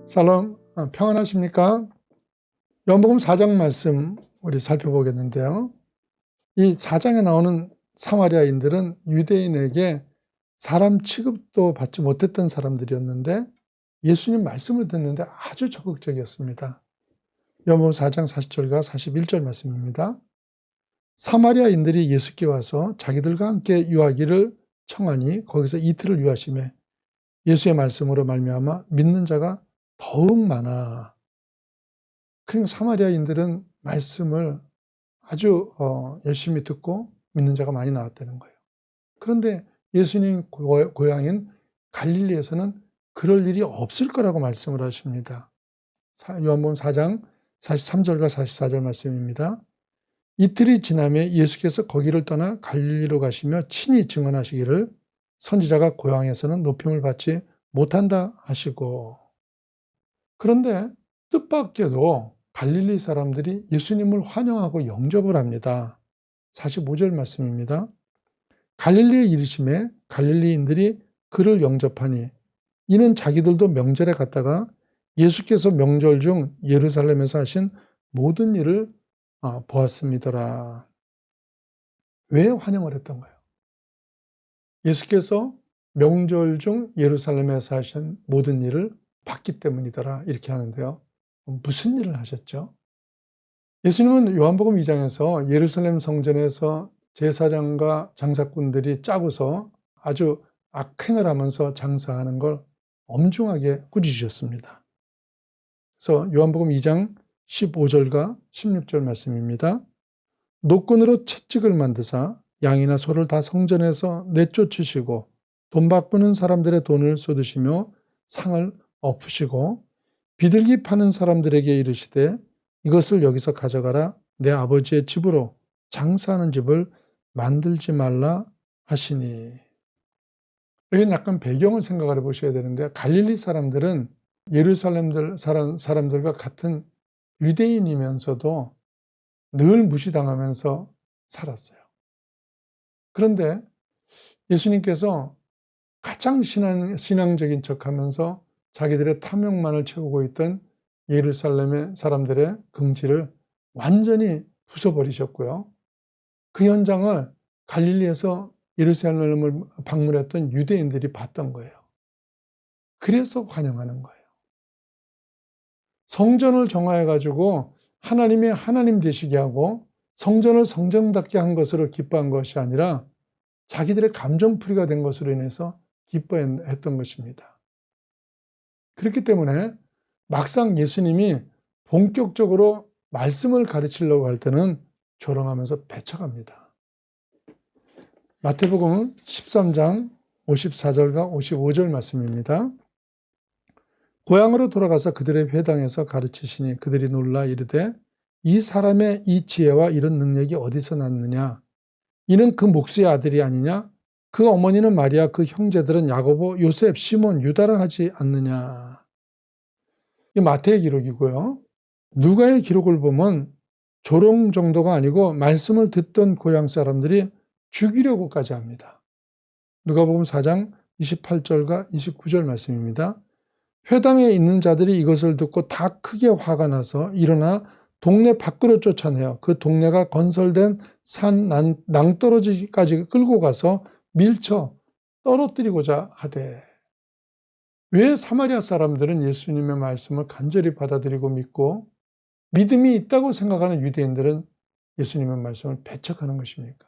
샬롬, 평안하십니까? 요한복음 4장 말씀 우리 살펴보겠는데요. 이 4장에 나오는 사마리아인들은 유대인에게 사람 취급도 받지 못했던 사람들이었는데 예수님 말씀을 듣는데 아주 적극적이었습니다. 요한복음 4장 40절과 41절 말씀입니다. 사마리아인들이 예수께 와서 자기들과 함께 유하기를 청하니 거기서 이틀을 유하시매 예수의 말씀으로 말미암아 믿는 자가 더욱 많아. 그러니까 사마리아인들은 말씀을 아주 열심히 듣고 믿는 자가 많이 나왔다는 거예요. 그런데 예수님 고향인 갈릴리에서는 그럴 일이 없을 거라고 말씀을 하십니다. 요한복음 4장 43절과 44절 말씀입니다. 이틀이 지나매 예수께서 거기를 떠나 갈릴리로 가시며 친히 증언하시기를 선지자가 고향에서는 높임을 받지 못한다 하시고. 그런데 뜻밖에도 갈릴리 사람들이 예수님을 환영하고 영접을 합니다. 45절 말씀입니다. 갈릴리에 이르심에 갈릴리인들이 그를 영접하니 이는 자기들도 명절에 갔다가 예수께서 명절 중 예루살렘에서 하신 모든 일을 보았음이더라. 왜 환영을 했던 거예요? 예수께서 명절 중 예루살렘에서 하신 모든 일을 봤기 때문이더라 이렇게 하는데요. 무슨 일을 하셨죠? 예수님은 요한복음 2장에서 예루살렘 성전에서 제사장과 장사꾼들이 짜고서 아주 악행을 하면서 장사하는 걸 엄중하게 꾸짖으셨습니다. 그래서 요한복음 2장 15절과 16절 말씀입니다. 노끈으로 채찍을 만드사 양이나 소를 다 성전에서 내쫓으시고 돈 바꾸는 사람들의 돈을 쏟으시며 상을 엎으시고 비둘기 파는 사람들에게 이르시되 이것을 여기서 가져가라. 내 아버지의 집으로 장사하는 집을 만들지 말라 하시니. 여기는 약간 배경을 생각해 보셔야 되는데 갈릴리 사람들은 예루살렘 사람들과 같은 유대인이면서도 늘 무시당하면서 살았어요. 그런데 예수님께서 가장 신앙적인 척하면서 자기들의 탐욕만을 채우고 있던 예루살렘의 사람들의 긍지를 완전히 부숴버리셨고요. 그 현장을 갈릴리에서 예루살렘을 방문했던 유대인들이 봤던 거예요. 그래서 환영하는 거예요. 성전을 정화해가지고 하나님의 하나님 되시게 하고 성전을 성전답게 한 것으로 기뻐한 것이 아니라 자기들의 감정풀이가 된 것으로 인해서 기뻐했던 것입니다. 그렇기 때문에 막상 예수님이 본격적으로 말씀을 가르치려고 할 때는 조롱하면서 배척합니다. 마태복음 13장 54절과 55절 말씀입니다. 고향으로 돌아가서 그들의 회당에서 가르치시니 그들이 놀라 이르되 이 사람의 이 지혜와 이런 능력이 어디서 났느냐? 이는 그 목수의 아들이 아니냐? 그 어머니는 마리아, 그 형제들은 야고보, 요셉, 시몬, 유다라 하지 않느냐? 이 마태의 기록이고요. 누가의 기록을 보면 조롱 정도가 아니고 말씀을 듣던 고향 사람들이 죽이려고까지 합니다. 누가복음 4장 28절과 29절 말씀입니다. 회당에 있는 자들이 이것을 듣고 다 크게 화가 나서 일어나 동네 밖으로 쫓아내어 그 동네가 건설된 산 낭떠러지까지 끌고 가서 밀쳐 떨어뜨리고자 하되. 왜 사마리아 사람들은 예수님의 말씀을 간절히 받아들이고 믿고 믿음이 있다고 생각하는 유대인들은 예수님의 말씀을 배척하는 것입니까?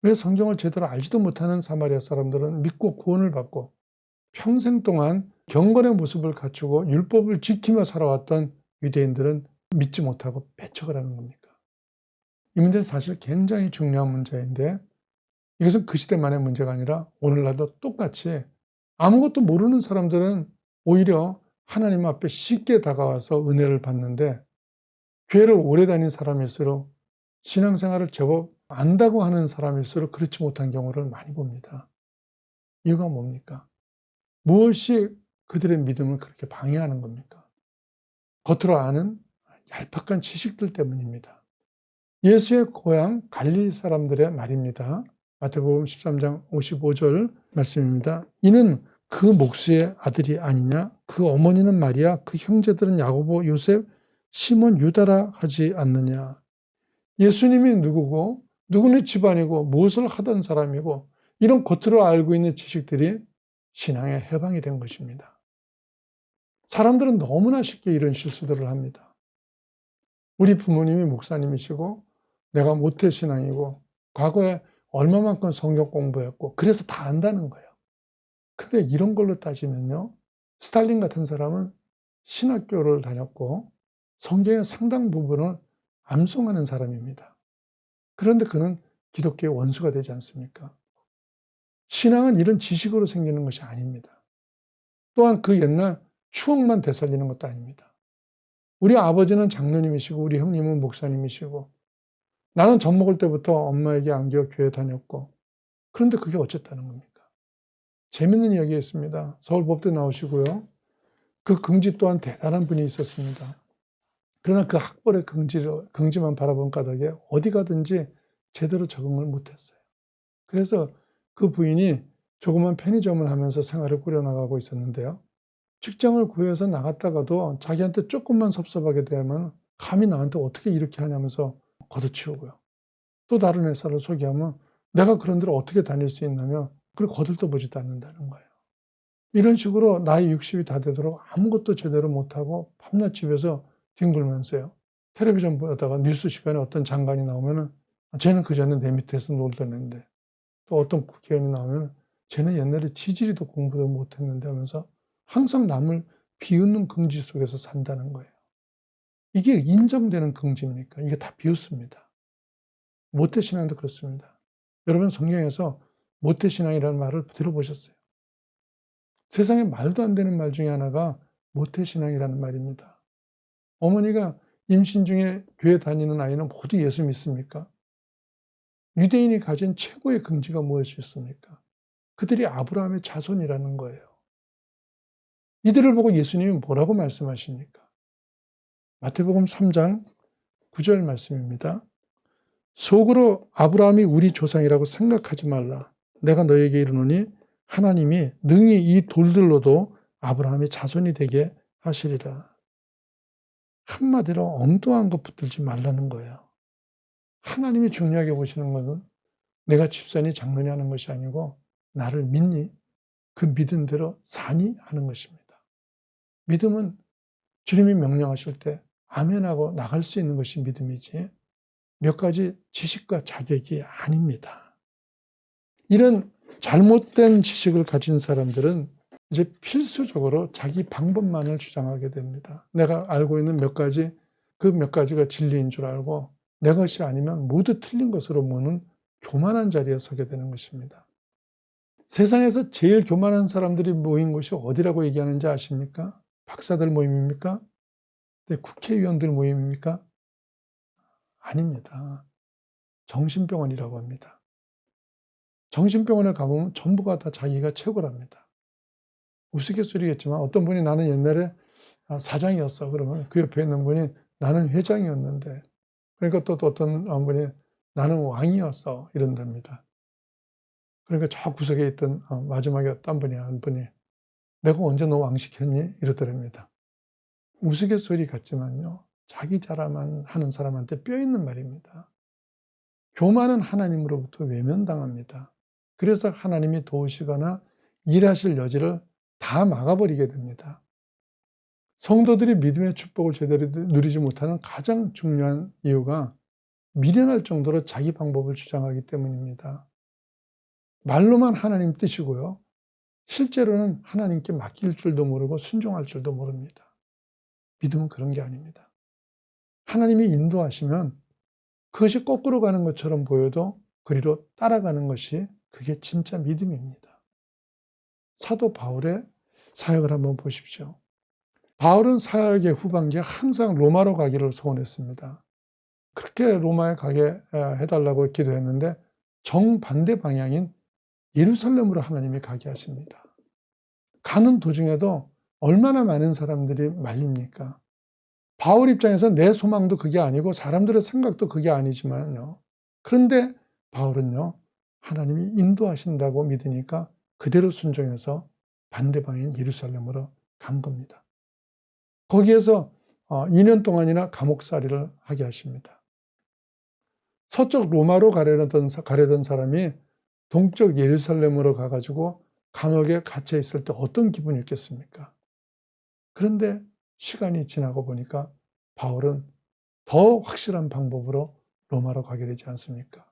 왜 성경을 제대로 알지도 못하는 사마리아 사람들은 믿고 구원을 받고 평생 동안 경건의 모습을 갖추고 율법을 지키며 살아왔던 유대인들은 믿지 못하고 배척을 하는 겁니까? 이 문제는 사실 굉장히 중요한 문제인데 이것은 그 시대만의 문제가 아니라 오늘날도 똑같이 아무것도 모르는 사람들은 오히려 하나님 앞에 쉽게 다가와서 은혜를 받는데 교회를 오래 다닌 사람일수록 신앙생활을 제법 안다고 하는 사람일수록 그렇지 못한 경우를 많이 봅니다. 이유가 뭡니까? 무엇이 그들의 믿음을 그렇게 방해하는 겁니까? 겉으로 아는 얄팍한 지식들 때문입니다. 예수의 고향 갈릴리 사람들의 말입니다. 마태복음 13장 55절 말씀입니다. 이는 그 목수의 아들이 아니냐? 그 어머니는 마리아, 그 형제들은 야고보, 요셉, 시몬, 유다라 하지 않느냐. 예수님이 누구고 누구네 집안이고 무엇을 하던 사람이고 이런 겉으로 알고 있는 지식들이 신앙의 해방이 된 것입니다. 사람들은 너무나 쉽게 이런 실수들을 합니다. 우리 부모님이 목사님이시고 내가 모태신앙이고 과거에 얼마만큼 성경 공부했고 그래서 다 안다는 거예요. 근데 이런 걸로 따지면요. 스탈린 같은 사람은 신학교를 다녔고 성경의 상당 부분을 암송하는 사람입니다. 그런데 그는 기독교의 원수가 되지 않습니까? 신앙은 이런 지식으로 생기는 것이 아닙니다. 또한 그 옛날 추억만 되살리는 것도 아닙니다. 우리 아버지는 장로님이시고 우리 형님은 목사님이시고 나는 젖 먹을 때부터 엄마에게 안겨 교회 다녔고 그런데 그게 어쨌다는 겁니까? 재밌는 이야기가 있습니다. 서울법대 나오시고요. 그 긍지 또한 대단한 분이 있었습니다. 그러나 그 학벌의 긍지만 바라본 까닭에 어디 가든지 제대로 적응을 못했어요. 그래서 그 부인이 조그만 편의점을 하면서 생활을 꾸려나가고 있었는데요. 직장을 구해서 나갔다가도 자기한테 조금만 섭섭하게 되면 감히 나한테 어떻게 이렇게 하냐면서 걷어치우고요. 또 다른 회사를 소개하면 내가 그런 데를 어떻게 다닐 수 있냐며 그걸 거들떠보지도 않는다는 거예요. 이런 식으로 나이 60이 다 되도록 아무것도 제대로 못하고 밤낮 집에서 뒹굴면서요. 텔레비전 보다가 뉴스 시간에 어떤 장관이 나오면은 쟤는 그전에 내 밑에서 놀던 애인데 또 어떤 국회의원이 나오면 쟤는 옛날에 지지리도 공부도 못했는데 하면서 항상 남을 비웃는 긍지 속에서 산다는 거예요. 이게 인정되는 긍지입니까? 이게 다 비웃습니다. 모태신앙도 그렇습니다. 여러분 성경에서 모태신앙이라는 말을 들어보셨어요? 세상에 말도 안 되는 말 중에 하나가 모태신앙이라는 말입니다. 어머니가 임신 중에 교회 다니는 아이는 모두 예수 믿습니까? 유대인이 가진 최고의 긍지가 무엇이었습니까? 그들이 아브라함의 자손이라는 거예요. 이들을 보고 예수님이 뭐라고 말씀하십니까? 마태복음 3장 9절 말씀입니다. 속으로 아브라함이 우리 조상이라고 생각하지 말라. 내가 너에게 이르노니 하나님이 능히 이 돌들로도 아브라함의 자손이 되게 하시리라. 한마디로 엉뚱한 것 붙들지 말라는 거예요. 하나님이 중요하게 보시는 것은 내가 집사니 장로니 하는 것이 아니고 나를 믿니? 그 믿은 대로 사니? 하는 것입니다. 믿음은 주님이 명령하실 때 아멘하고 나갈 수 있는 것이 믿음이지 몇 가지 지식과 자격이 아닙니다. 이런 잘못된 지식을 가진 사람들은 이제 필수적으로 자기 방법만을 주장하게 됩니다. 내가 알고 있는 몇 가지, 그 몇 가지가 진리인 줄 알고 내 것이 아니면 모두 틀린 것으로 보는 교만한 자리에 서게 되는 것입니다. 세상에서 제일 교만한 사람들이 모인 곳이 어디라고 얘기하는지 아십니까? 박사들 모임입니까? 국회의원들 모임입니까? 아닙니다. 정신병원이라고 합니다. 정신병원에 가보면 전부가 다 자기가 최고랍니다. 우스갯소리겠지만 어떤 분이 나는 옛날에 사장이었어. 그러면 그 옆에 있는 분이 나는 회장이었는데 그러니까 또 어떤 분이 나는 왕이었어. 이런답니다. 그러니까 저 구석에 있던 마지막에 딴 분이 한 분이 내가 언제 너 왕시켰니? 이러더랍니다. 우스갯소리 같지만요. 자기 자랑만 하는 사람한테 뼈 있는 말입니다. 교만은 하나님으로부터 외면당합니다. 그래서 하나님이 도우시거나 일하실 여지를 다 막아버리게 됩니다. 성도들이 믿음의 축복을 제대로 누리지 못하는 가장 중요한 이유가 미련할 정도로 자기 방법을 주장하기 때문입니다. 말로만 하나님 뜻이고요. 실제로는 하나님께 맡길 줄도 모르고 순종할 줄도 모릅니다. 믿음은 그런 게 아닙니다. 하나님이 인도하시면 그것이 거꾸로 가는 것처럼 보여도 그리로 따라가는 것이 그게 진짜 믿음입니다. 사도 바울의 사역을 한번 보십시오. 바울은 사역의 후반기에 항상 로마로 가기를 소원했습니다. 그렇게 로마에 가게 해달라고 기도했는데 정반대 방향인 예루살렘으로 하나님이 가게 하십니다. 가는 도중에도 얼마나 많은 사람들이 말립니까? 바울 입장에서 내 소망도 그게 아니고 사람들의 생각도 그게 아니지만요. 그런데 바울은요, 하나님이 인도하신다고 믿으니까 그대로 순종해서 반대 방향인 예루살렘으로 간 겁니다. 거기에서 2년 동안이나 감옥살이를 하게 하십니다. 서쪽 로마로 가려던 사람이 동쪽 예루살렘으로 가가지고 감옥에 갇혀 있을 때 어떤 기분이었겠습니까? 그런데 시간이 지나고 보니까 바울은 더 확실한 방법으로 로마로 가게 되지 않습니까?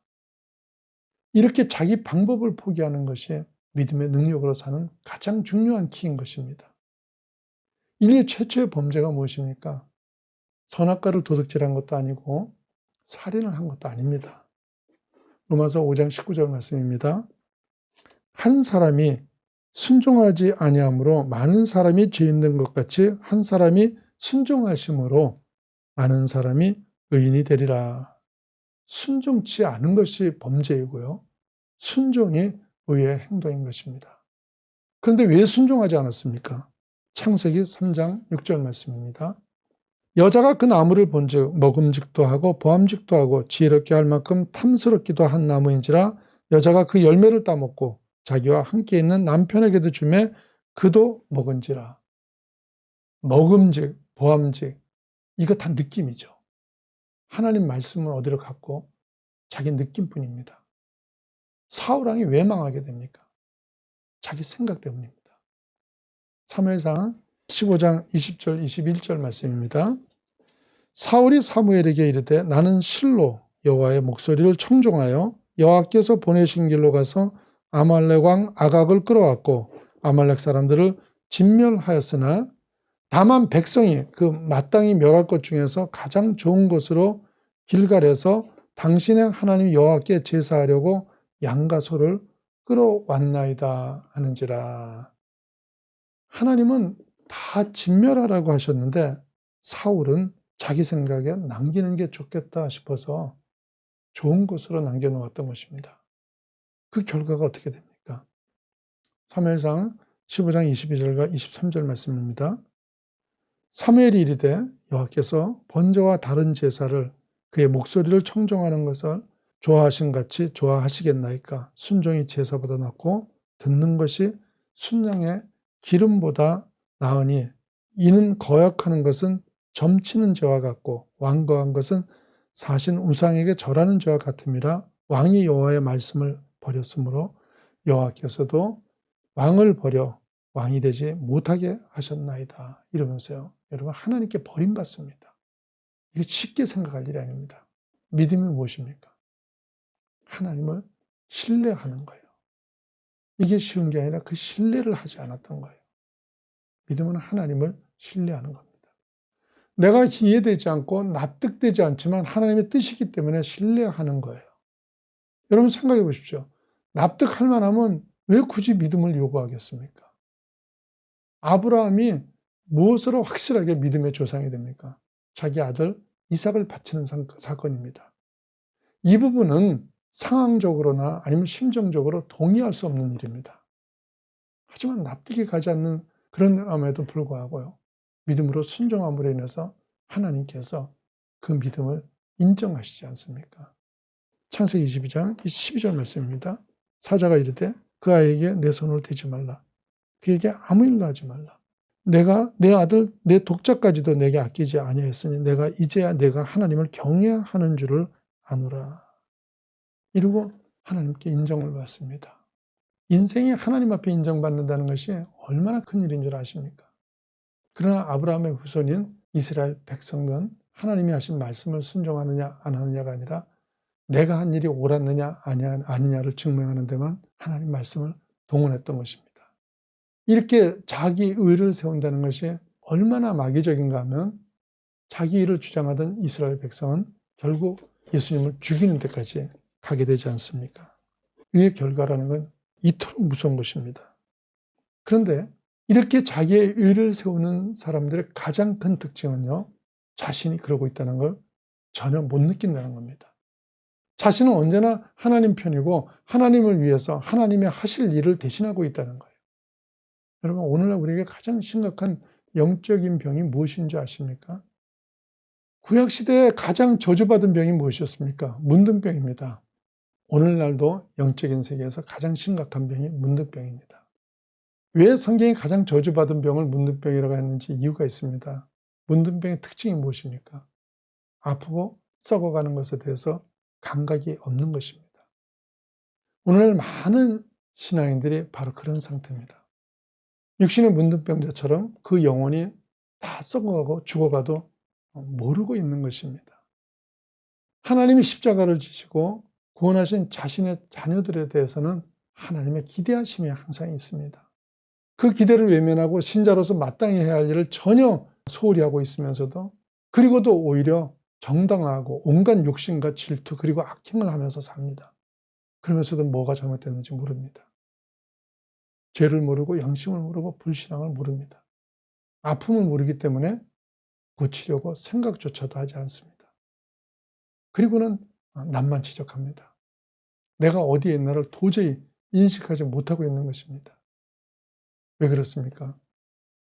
이렇게 자기 방법을 포기하는 것이 믿음의 능력으로 사는 가장 중요한 키인 것입니다. 인류 최초의 범죄가 무엇입니까? 선악과를 도둑질한 것도 아니고 살인을 한 것도 아닙니다. 로마서 5장 19절 말씀입니다. 한 사람이 순종하지 아니함으로 많은 사람이 죄 있는 것 같이 한 사람이 순종하심으로 많은 사람이 의인이 되리라. 순종치 않은 것이 범죄이고요. 순종이 의의 행동인 것입니다. 그런데 왜 순종하지 않았습니까? 창세기 3장 6절 말씀입니다. 여자가 그 나무를 본즉 먹음직도 하고 보암직도 하고 지혜롭게 할 만큼 탐스럽기도 한 나무인지라 여자가 그 열매를 따먹고 자기와 함께 있는 남편에게도 주매 그도 먹은지라. 먹음직, 보암직 이거 다 느낌이죠. 하나님 말씀은 어디로 갔고 자기 느낌뿐입니다. 사울왕이 왜 망하게 됩니까? 자기 생각 때문입니다. 사무엘상 15장 20절 21절 말씀입니다. 사울이 사무엘에게 이르되 나는 실로 여호와의 목소리를 청종하여 여호와께서 보내신 길로 가서 아말렉 왕 아각을 끌어왔고 아말렉 사람들을 진멸하였으나 다만 백성이 그 마땅히 멸할 것 중에서 가장 좋은 것으로 길갈에서 당신의 하나님 여호와께 제사하려고 양과 소를 끌어왔나이다 하는지라. 하나님은 다 진멸하라고 하셨는데 사울은 자기 생각에 남기는 게 좋겠다 싶어서 좋은 것으로 남겨놓았던 것입니다. 그 결과가 어떻게 됩니까? 사무엘상 15장 22절과 23절 말씀입니다. 사무엘이 이르되 여호와께서 번제와 다른 제사를 그의 목소리를 청종하는 것을 좋아하신 같이 좋아하시겠나이까? 순종이 제사보다 낫고 듣는 것이 순양의 기름보다 나으니 이는 거역하는 것은 점치는 죄와 같고 완거한 것은 사신 우상에게 절하는 죄와 같음이라. 왕이 여호와의 말씀을 버렸으므로 여호와께서도 왕을 버려 왕이 되지 못하게 하셨나이다. 이러면서요. 여러분 하나님께 버림받습니다. 이게 쉽게 생각할 일이 아닙니다. 믿음이 무엇입니까? 하나님을 신뢰하는 거예요. 이게 쉬운 게 아니라 그 신뢰를 하지 않았던 거예요. 믿음은 하나님을 신뢰하는 겁니다. 내가 이해되지 않고 납득되지 않지만 하나님의 뜻이기 때문에 신뢰하는 거예요. 여러분 생각해 보십시오. 납득할 만하면 왜 굳이 믿음을 요구하겠습니까? 아브라함이 무엇으로 확실하게 믿음의 조상이 됩니까? 자기 아들 이삭을 바치는 사건입니다. 이 부분은 상황적으로나 아니면 심정적으로 동의할 수 없는 일입니다. 하지만 납득이 가지 않는 그럼에도 불구하고요. 믿음으로 순종함으로 인해서 하나님께서 그 믿음을 인정하시지 않습니까? 창세기 22장 12절 말씀입니다. 사자가 이르되 그 아이에게 내 손을 대지 말라. 그에게 아무 일도 하지 말라. 내가 내 아들 내 독자까지도 내게 아끼지 아니하였으니 내가 이제야 내가 하나님을 경외하는 줄을 아노라. 이러고 하나님께 인정을 받습니다. 인생이 하나님 앞에 인정받는다는 것이 얼마나 큰 일인 줄 아십니까? 그러나 아브라함의 후손인 이스라엘 백성은 하나님이 하신 말씀을 순종하느냐 안 하느냐가 아니라 내가 한 일이 옳았느냐 아니냐를 증명하는 데만 하나님 말씀을 동원했던 것입니다. 이렇게 자기 의를 세운다는 것이 얼마나 마귀적인가 하면 자기 의를 주장하던 이스라엘 백성은 결국 예수님을 죽이는 데까지 가게 되지 않습니까? 의의 결과라는 건 이토록 무서운 것입니다. 그런데 이렇게 자기의 의를 세우는 사람들의 가장 큰 특징은요, 자신이 그러고 있다는 걸 전혀 못 느낀다는 겁니다. 자신은 언제나 하나님 편이고 하나님을 위해서 하나님이 하실 일을 대신하고 있다는 거예요. 여러분 오늘날 우리에게 가장 심각한 영적인 병이 무엇인지 아십니까? 구약시대에 가장 저주받은 병이 무엇이었습니까? 문둥병입니다. 오늘날도 영적인 세계에서 가장 심각한 병이 문둥병입니다. 왜 성경이 가장 저주받은 병을 문둥병이라고 했는지 이유가 있습니다. 문둥병의 특징이 무엇입니까? 아프고 썩어가는 것에 대해서 감각이 없는 것입니다. 오늘 많은 신앙인들이 바로 그런 상태입니다. 육신의 문둥병자처럼 그 영혼이 다 썩어가고 죽어가도 모르고 있는 것입니다. 하나님이 십자가를 지시고 구원하신 자신의 자녀들에 대해서는 하나님의 기대하심이 항상 있습니다. 그 기대를 외면하고 신자로서 마땅히 해야 할 일을 전혀 소홀히 하고 있으면서도, 그리고도 오히려 정당화하고 온갖 욕심과 질투 그리고 악행을 하면서 삽니다. 그러면서도 뭐가 잘못됐는지 모릅니다. 죄를 모르고 양심을 모르고 불신앙을 모릅니다. 아픔을 모르기 때문에 고치려고 생각조차도 하지 않습니다. 그리고는 남만 지적합니다. 내가 어디에 있나를 도저히 인식하지 못하고 있는 것입니다. 왜 그렇습니까?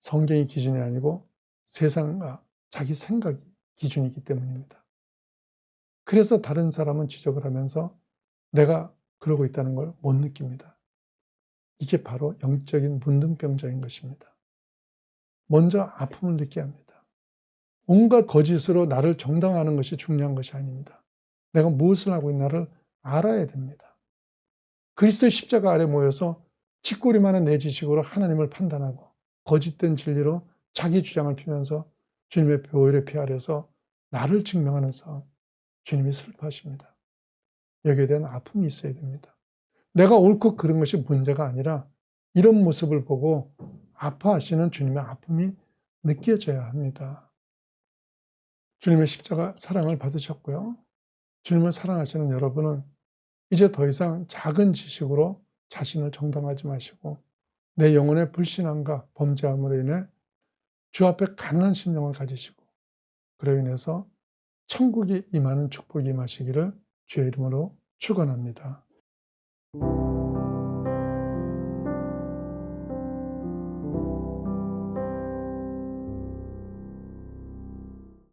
성경이 기준이 아니고 세상과 자기 생각이 기준이기 때문입니다. 그래서 다른 사람은 지적을 하면서 내가 그러고 있다는 걸 못 느낍니다. 이게 바로 영적인 문둥병자인 것입니다. 먼저 아픔을 느껴야 합니다. 온갖 거짓으로 나를 정당화하는 것이 중요한 것이 아닙니다. 내가 무엇을 하고 있나를 알아야 됩니다. 그리스도의 십자가 아래 모여서 쥐꼬리만한 내 지식으로 하나님을 판단하고 거짓된 진리로 자기 주장을 피면서 주님의 보혈의 피 아래서 나를 증명하는 싸움, 주님이 슬퍼하십니다. 여기에 대한 아픔이 있어야 됩니다. 내가 옳고 그른 것이 문제가 아니라 이런 모습을 보고 아파하시는 주님의 아픔이 느껴져야 합니다. 주님의 십자가 사랑을 받으셨고요. 주님을 사랑하시는 여러분은 이제 더 이상 작은 지식으로 자신을 정당하지 마시고 내 영혼의 불신앙과 범죄함으로 인해 주 앞에 가난한 심령을 가지시고 그로 인해서 천국이 임하는 축복이 임하시기를 주의 이름으로 축원합니다.